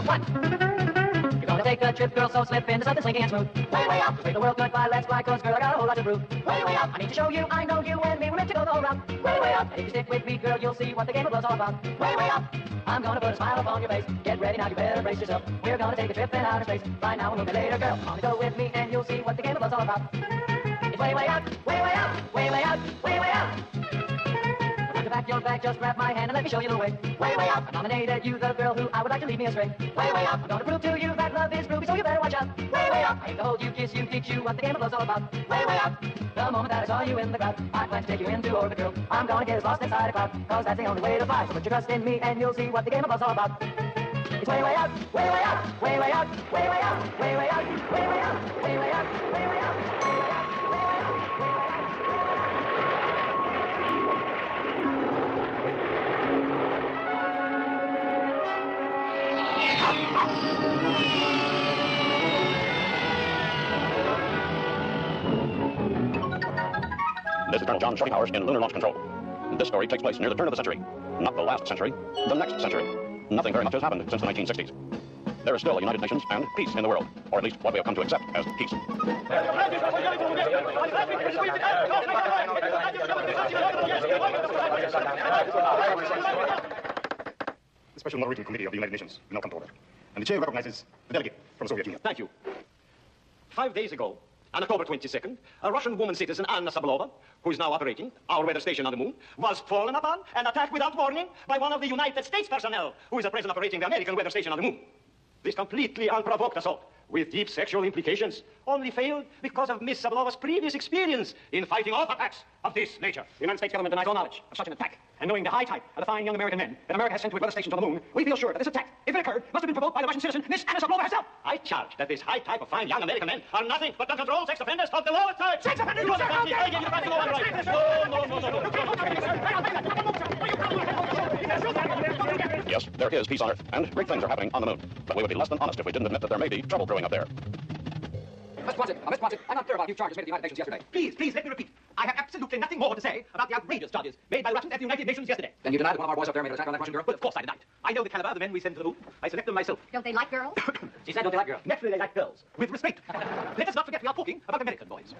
What? You're gonna take a trip, girl, so slip into something slinky and smooth. Way, way up. Make the world goodbye, let's fly, cause girl, I got a whole lot to prove. Way, way up. I need to show you, I know you and me, we're meant to go the whole route. Way, way up. And if you stick with me, girl, you'll see what the game of love's all about. Way, way up. I'm gonna put a smile upon your face. Get ready now, you better brace yourself. We're gonna take a trip in outer space. Right now, we'll move it later, girl. On the go with me, and you'll see what the game of love's all about. It's way, way up, way, way up, way, way up, way, way up. Back your back, just grab my hand and let me show you the way. Way, way up. I nominated you the girl who I would like to lead me astray. Way, way up. I'm gonna prove to you that love is groovy, so you better watch out. Way, way up. I aim to hold you, kiss you, teach you what the game of love's all about. Way, way up. The moment that I saw you in the crowd, I plan to take you into orbit, girl. I'm gonna get as lost inside a cloud, cause that's the only way to fly. So put your trust in me and you'll see what the game of love's all about. It's way, way up, way, way up, way, way up, way, way up, way, way up, way, way up, way, way up, way, way up. This is Colonel John Shorty Powers in Lunar Launch Control. This story takes place near the turn of the century. Not the last century, the next century. Nothing very much has happened since the 1960s. There is still a United Nations and peace in the world, or at least what we have come to accept as peace. The Special Monitoring Committee of the United Nations will now come to order. And the chair recognizes the delegate from the Soviet Union. Thank you. 5 days ago, on October 22nd, a Russian woman citizen, Anna Sobolova, who is now operating our weather station on the moon, was fallen upon and attacked without warning by one of the United States personnel, who is at present operating the American weather station on the moon. This completely unprovoked assault, with deep sexual implications, only failed because of Miss Sobolova's previous experience in fighting off attacks of this nature. The United States government denies all knowledge of such an attack, and knowing the high type of the fine young American men that America has sent to its weather stations on the moon, we feel sure that this attack, if it occurred, must have been provoked by the Russian citizen, Miss Anna Sobolova herself. I charge that this high type of fine young American men are nothing but uncontrolled sex offenders of the lowest type. Sex offenders? You understand me? I give you the right to go on right. Yes, there is peace on Earth, and great things are happening on the moon. But we would be less than honest if we didn't admit that there may be trouble brewing up there. Mr. Watson, I'm not clear about a few charges made at the United Nations yesterday. Please, let me repeat. I have absolutely nothing more to say about the outrageous charges made by the Russians at the United Nations yesterday. Then you deny that one of our boys up there made an attack on that Russian girl? Well, of course I denied. I know the caliber of the men we send to the moon. I select them myself. Don't they like girls? She said, don't they like girls? Naturally, they like girls. With respect. Let us not forget we are talking about American boys.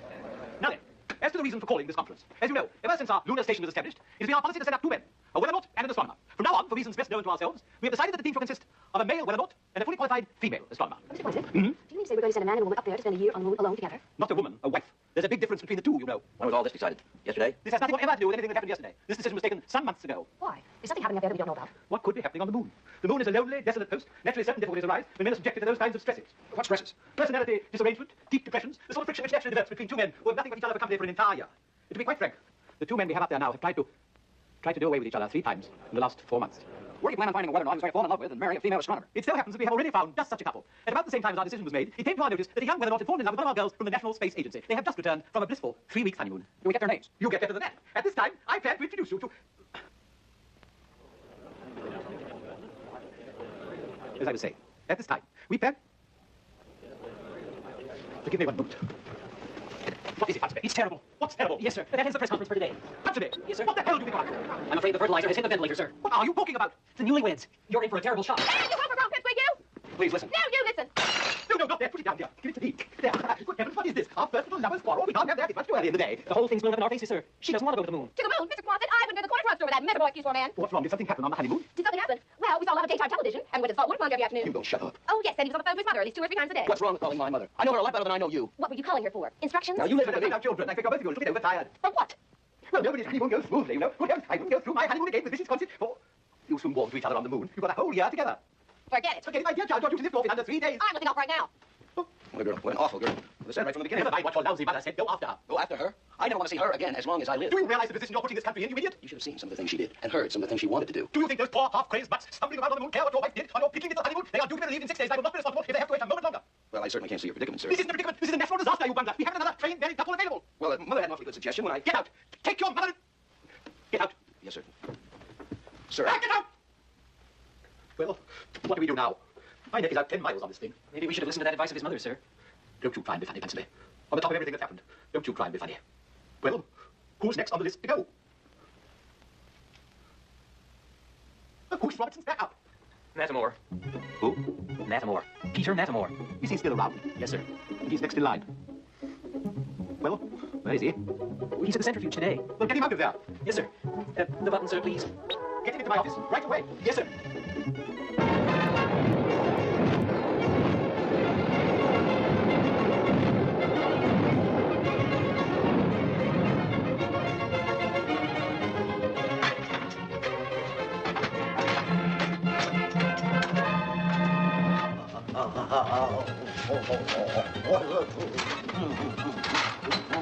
Now then, as to the reason for calling this conference, as you know, ever since our lunar station was established, it has been our policy to set up two men, a weathernaut and an astronomer. From now on, for reasons best known to ourselves, we have decided that the team shall consist of a male weathernaut and a fully qualified female astronomer. Mr. Watson, do you mean to say we're going to send a man and a woman up there to spend a year on the moon alone together? Not a woman, a wife. There's a big difference between the two, you know. When was all this decided? Yesterday? This has nothing whatever to do with anything that happened yesterday. This decision was taken some months ago. Why? Is something happening up there that we don't know about? What could be happening on the moon? The moon is a lonely, desolate post. Naturally, certain difficulties arise when men are subjected to those kinds of stresses. What stresses? Personality, disarrangement, deep depressions, the sort of friction which naturally develops between two men who have nothing but each other for company for an entire year. And to be quite frank, the two men we have up there now have tried to do away with each other 3 times in the last 4 months. Where do you plan on finding a weathernaut who's going to fall in love with and marry a female astronomer? It so happens that we have already found just such a couple. At about the same time as our decision was made, it came to our notice that a young weathernaut had fallen in love with one of our girls from the National Space Agency. They have just returned from a blissful 3-week honeymoon. Do we get their names? You get better than that. At this time, I plan to introduce you to... As I was saying, at this time, we plan... Forgive me one moment. What is it, Huxley? It's terrible. What's terrible? Yes, sir. That is the press conference for today. Huxley! Yes, sir. What the hell do you think about it? I'm afraid the fertilizer has hit the ventilator, sir. What are you talking about? The newlyweds. You're in for a terrible shock. Hey, you hope wrong, Pipsqueak, you! Please listen. No, you listen! No, not there. Put it down here. Give it to me. There. Good heavens, what is this? Our first little lovers' quarrel. We can't have that. It's much too early in the day. The whole thing's blown up in our faces, sir. She doesn't want to go to the moon. To the moon, Mr. Quasit, I've been to the corner drugstore with that metabolic excuse for a man. What's wrong? Did something happen on the honeymoon? Did something happen? Well, we saw a lot of daytime television, and went to saltwater pond every afternoon. You don't shut up. Oh, yes, and he was on the phone to his mother at least 2 or 3 times a day. What's wrong with calling my mother? I know her a lot better than I know you. What were you calling her for? Instructions? Now, you listen to me. Now, children, I think you're both of you a little bit overtired. For what? Well, nobody's honeymoon goes smoothly, you know. Good heavens, I wouldn't go through my honeymoon again with Mrs. Constant for... You soon warm to each other on the moon. You've got a whole year together. Forget it. Forget it, my dear child. Your duty is off in under 3 days. I'm looking out right now. What a girl. What an awful girl. I said right from the beginning. Never mind what your lousy mother said. Go after her. Go after her? I never want to see her again as long as I live. Do you realize the position you're putting this country in, you idiot? You should have seen some of the things she did and heard some of the things she wanted to do. Do you think those poor, half-crazed butts stumbling around on the moon care what your wife did on your picking little honeymoon? They are due to be relieved in 6 days. I will not be responsible if they have to wait a moment longer. Well, I certainly can't see your predicament, sir. This isn't a predicament. This is a national disaster, you bungler. We have another trained, very couple available. Well, Mother had an awfully good suggestion when I... Get out. Take your mother... Get out. Yes, sir. Sir. Get out! Well, what do we do now? My neck is out 10 miles on this thing. Maybe we should have listened to that advice of his mother, sir. Don't you try and be funny, Paisley. On the top of everything that's happened, don't you try and be funny. Well, who's next on the list to go? Who's Robertson's backup? Matamore. Who? Matamore. Peter Matamore. Is he still around? Yes, sir. He's next in line. Well, where is he? He's at the centrifuge today. Well, get him out of there. Yes, sir. The button, sir, please. Get him into my office right away. Yes, sir.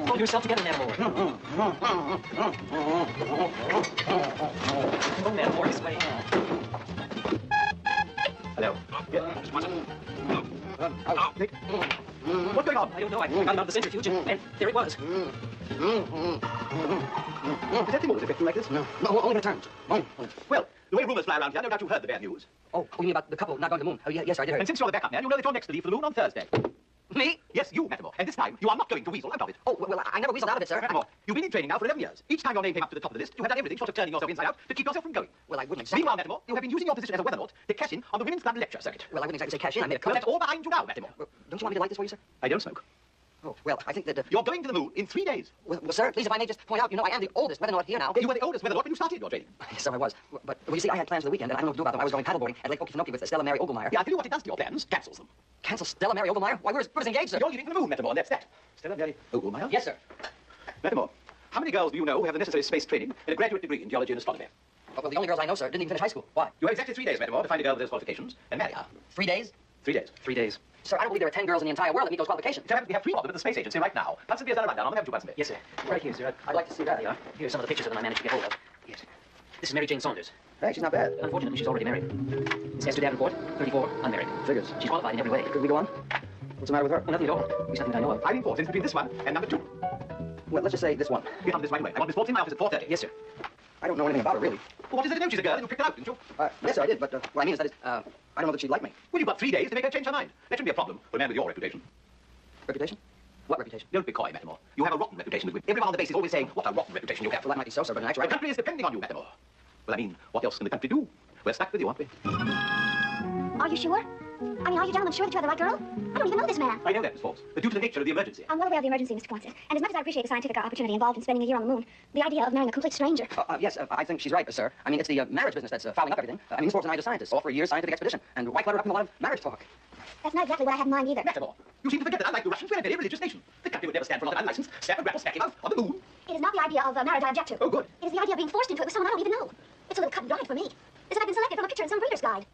Pull yourself together, Matamore. Oh, Matamore, this way. Hello. Yeah, Mr. Watson. Nick. What's going on? I don't know. I got him out of the centrifuge, and there it was. Is that thing always affect you like this? No, only the turns. Well, the way rumors fly around here, no doubt you've heard the bad news. Oh, you mean about the couple not going to the moon? Oh, yeah, yes, I did hear. And since you're the backup man, you know that you're next to leave for the moon on Thursday. Me? Yes, you, Matamore. And this time, you are not going to weasel out of it. Oh, well, I never weaseled out of it, sir. Matamore, you've been in training now for 11 years. Each time your name came up to the top of the list, you have done everything short of turning yourself inside out to keep yourself from going. Well, I wouldn't exactly... Meanwhile, Matamore, you have been using your position as a weathernaut to cash in on the Women's Club lecture circuit. Well, I wouldn't exactly say cash in. I made a Well, cut. that's all behind you now, Matamore. Well, don't you want me to light this for you, sir? I don't smoke. Oh, well, I think that... You're going to the moon in 3 days. Well, sir, please, if I may just point out, you know, I am the oldest weathernaut here now. You were the oldest weathernaut when you started your training. Yes, sir, I was. But, well, you see, I had plans for the weekend, and I don't know what to do about them. I was going paddleboarding at Lake Okefenokee with Stella Mary Oglemeyer. Yeah, I'll tell you what it does to your plans. Cancels them. Cancel Stella Mary Oglemeyer? Why, we're engaged, sir. You're leaving for the moon, Matamore, and that's that. Stella Mary Oglemeyer? Yes, sir. Matamore, how many girls do you know who have the necessary space training and a graduate degree in geology and astronomy? Well, the only girls I know, sir, didn't even finish high school. Why? You have exactly 3 days, Matamore, to find a girl with those qualifications and marry her. 3 days? 3 days. 3 days. Sir, I don't believe there are 10 girls in the entire world that meet those qualifications. So we have 3 of them at the space agency right now. Ponsonby's done a rundown on them, haven't you, Ponsonby? Yes, sir. Right here, sir. I'd like to see that. There you are. Here's some of the pictures of them I managed to get hold of. Yes. This is Mary Jane Saunders. Hey, she's not bad. Unfortunately, she's already married. It's Esther Davenport, 34, unmarried. Figures. She's qualified in every way. Could we go on? What's the matter with her? Well, nothing at all. At least nothing that I know of. I'm in 4 since between this one and number 2. Well, let's just say this one. Get on this right away. I want Miss 14 in my office at 4:30. Yes, sir. I don't know anything about her, really. Well, what is it to know? She's a girl and you picked her out, didn't you? Yes, sir, I did, but what I mean is that I don't know that she'd like me. Well, you've got 3 days to make her change her mind. That shouldn't be a problem for a man with your reputation. Reputation? What reputation? Don't be coy, Matamore. You have a rotten reputation with women. Everyone on the base is always saying, what a rotten reputation you have. Well, that might be so, sir, but in The actuality... country is depending on you, Matamore. Well, I mean, what else can the country do? We're stuck with you, aren't we? Are you sure? I mean, are you gentlemen sure that you are the right girl? I don't even know this man. I know that, Miss Forbes, but due to the nature of the emergency. I'm well aware of the emergency, Mr. Swanson. And as much as I appreciate the scientific opportunity involved in spending a year on the moon, the idea of marrying a complete stranger... yes, I think she's right, sir. I mean, it's the marriage business that's fouling up everything. I mean, Miss Forbes and I are just scientists, all for a year's scientific expedition. And why clutter up in a lot of marriage talk? That's not exactly what I have in mind either. Matamore, you seem to forget that unlike the Russians, we're a very religious nation. The country would never stand for another unlicensed, snap and grapple smacking of on the moon. It is not the idea of marriage I object to. Oh, good. It is the idea of being forced into it with someone I don't even know. It's a little cut and dried for me. As if I've been selected from a picture in some reader's guide.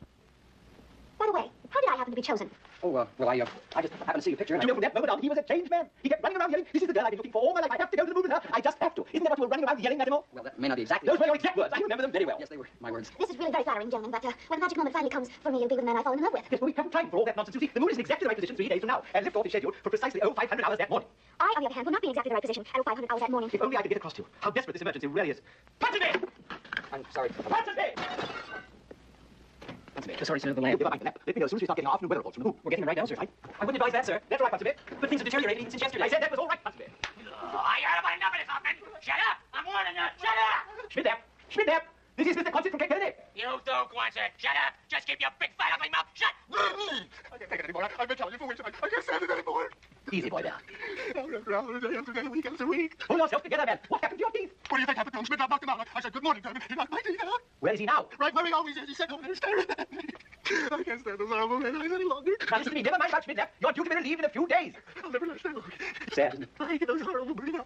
By the way, how did I happen to be chosen? Oh, well, I just happened to see your picture and You know, from that moment on, he was a changed man. He kept running around yelling, this is the girl I've been looking for all my life. I have to go to the moon with her. I just have to. Isn't that what you were running around yelling, Matamore? Well, that may not be exactly... Those were your exact words. I remember them very well. Yes, they were my words. This is really very flattering, gentlemen, but when the magic moment finally comes for me, you'll be with the man I've fallen in love with. Yes, but we haven't time for all that nonsense. You see, the moon is in exactly the right position 3 days from now, and liftoff is scheduled for precisely 0500 hours that morning. I, on the other hand, will not be in exactly the right position at 500 hours that morning. If only I could get across to you how desperate this emergency really is. Ponsonby! I'm sorry. Ponsonby! Sorry, sir, the You'll lamp. be behind the lamp. Let me know as soon as we start getting our afternoon weather reports from the moon. We're getting them right down, sir. I wouldn't advise that, sir. That's all right, Ponsonby. But things have deteriorated since yesterday. I said that was all right, Ponsonby. I heard about enough of this, Hoffman. Shut up! I'm warning you. Shut up! Schmidt there. Schmidt there. This is Mr. Quonset from Cape Kennedy. You too, Quonset. Shut up! Just keep your big fat ugly mouth shut! I can't take it anymore. I've been telling you for weeks. I can't stand it anymore. Easy, boy, there. I'll run around a day after day, week after week. Pull yourself together, man. What happened to your teeth? What do you think happened to him? Schmidt knocked him out. I said good morning to him. He knocked my teeth out. Where is he now? Right where he always is. He sat over there staring at me. I can't stand those horrible men any longer. Now, listen to me. Never mind about Schmidt there. You're due to be relieved in a few days. I'll never let them. Sad, isn't it? I hate those horrible men.